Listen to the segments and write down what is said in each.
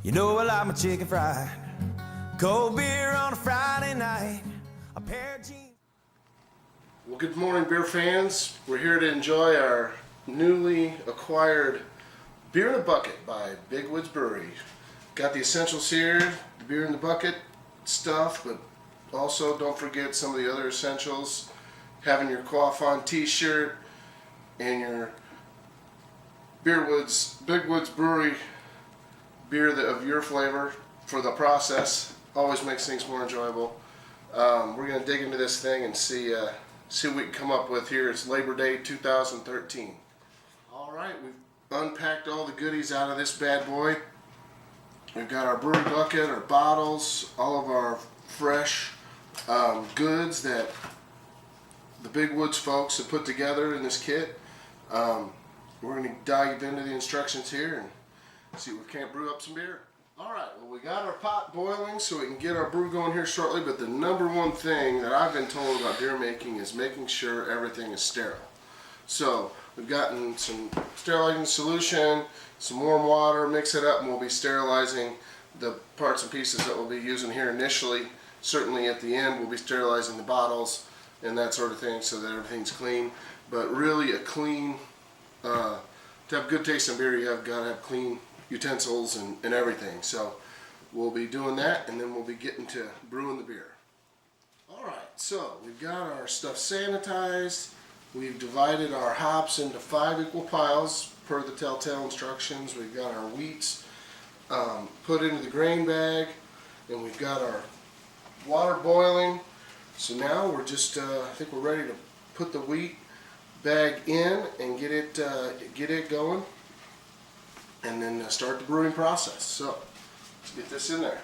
You know I like my chicken fried. Cold beer on a Friday night. A pair of jeans. Well, good morning, beer fans. We're here to enjoy our newly acquired Beer in a Bucket by Big Woods Brewery. Got the essentials here, the beer in the bucket stuff, but also don't forget some of the other essentials. Having your Quaff On t-shirt and your Big Woods Brewery beer of your flavor for the process. Always makes things more enjoyable. We're going to dig into this thing and see what we can come up with here. It's Labor Day 2013. Alright, we've unpacked all the goodies out of this bad boy. We've got our brewery bucket, our bottles, all of our fresh goods that the Big Woods folks have put together in this kit. We're going to dive into the instructions here and see if we can't brew up some beer. Alright, well, we got our pot boiling so we can get our brew going here shortly, but the number one thing that I've been told about beer making is making sure everything is sterile. So we've gotten some sterilizing solution, some warm water, mix it up, and we'll be sterilizing the parts and pieces that we'll be using here initially. Certainly at the end we'll be sterilizing the bottles and that sort of thing so that everything's clean. But really a clean, to have good tasting beer, you have got to have clean utensils and everything. So we'll be doing that, and then we'll be getting to brewing the beer. Alright, so we've got our stuff sanitized. We've divided our hops into 5 equal piles per the telltale instructions. We've got our wheats put into the grain bag, and we've got our water boiling. So now we're just, I think we're ready to put the wheat bag in and get it going, and then start the brewing process. So let's get this in there.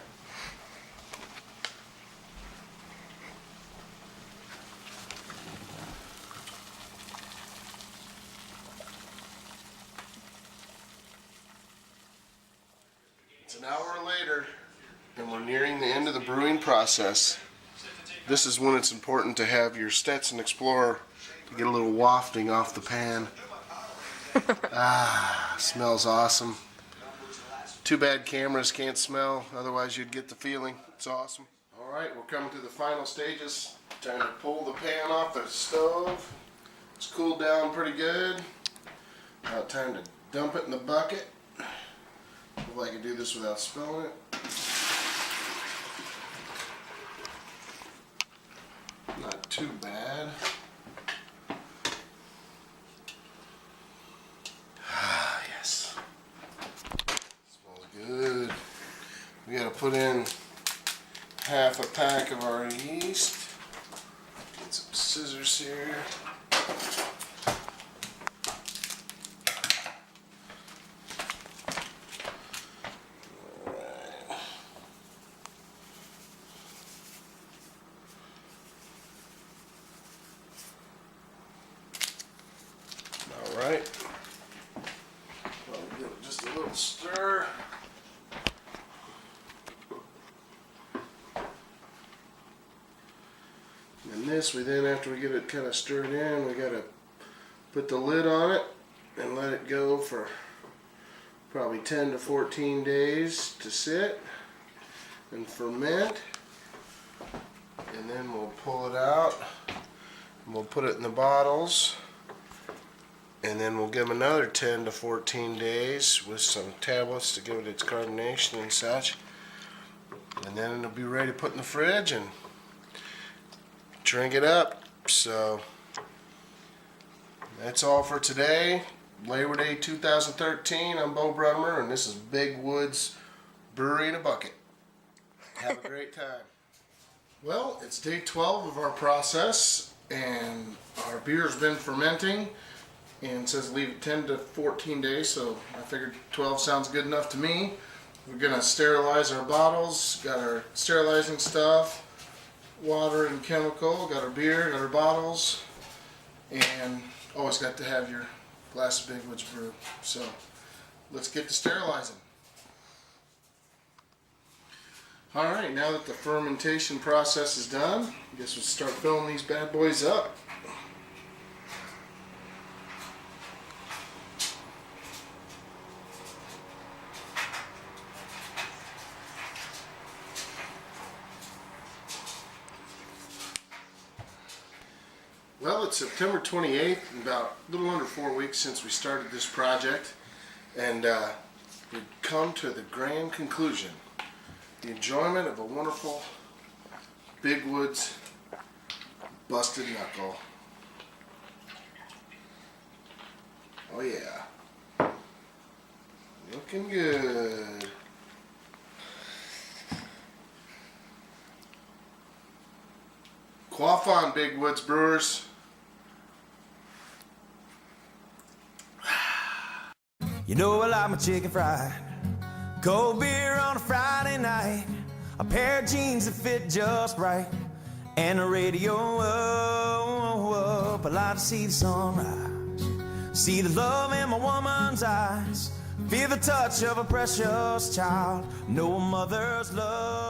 It's an hour later and we're nearing the end of the brewing process. This is when it's important to have your Stetson Explorer to get a little wafting off the pan. Smells awesome. Too bad cameras can't smell, otherwise you'd get the feeling. It's awesome. Alright, we're coming to the final stages. Time to pull the pan off the stove. It's cooled down pretty good. Now time to dump it in the bucket. Hopefully I can do this without spilling it. Not too bad. Yes. Smells good. We gotta put in half a pack of our yeast. Get some scissors here. Alright, well, give it just a little stir. And this, we then, after we get it kind of stirred in, we got to put the lid on it and let it go for probably 10 to 14 days to sit and ferment. And then we'll pull it out and we'll put it in the bottles. And then we'll give them another 10 to 14 days with some tablets to give it its carbonation and such. And then it'll be ready to put in the fridge and drink it up. So that's all for today. Labor Day 2013. I'm Beau Brunnemer, and this is Big Woods Brewery in a Bucket. Have a great time. Well, it's day 12 of our process, and our beer's been fermenting. And it says leave it 10 to 14 days, so I figured 12 sounds good enough to me. We're going to sterilize our bottles, got our sterilizing stuff, water and chemical, got our beer, got our bottles, and always got to have your glass of Big Woods Brew. So let's get to sterilizing. Alright, now that the fermentation process is done, I guess we'll start filling these bad boys up. It's September 28th, about a little under 4 weeks since we started this project, and we've come to the grand conclusion. The enjoyment of a wonderful Big Woods busted knuckle. Oh yeah. Looking good. Quaff on, Big Woods Brewers. You know I like my chicken fried. Cold beer on a Friday night. A pair of jeans that fit just right. And the radio up. I like to see the sunrise. See the love in my woman's eyes. Feel the touch of a precious child. Know a mother's love.